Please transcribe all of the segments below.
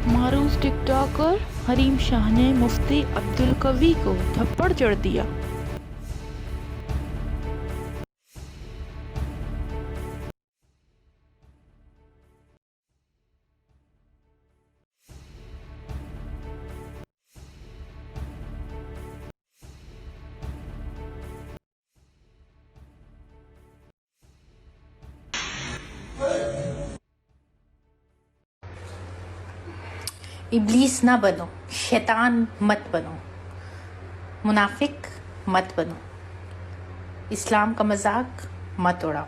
मारूफ TikToker Hareem Shah ने मुफ्ती अब्दुल कवी को थप्पड़ जड़ दिया। इब्लीस ना बनो, शैतान मत बनो, मुनाफिक मत बनो, इस्लाम का मजाक मत उड़ाओ।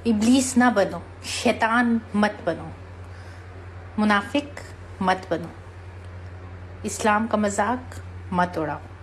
इब्लीस ना बनो, शैतान मत बनो, मुनाफिक मत बनो, इस्लाम का मजाक मत उड़ाओ।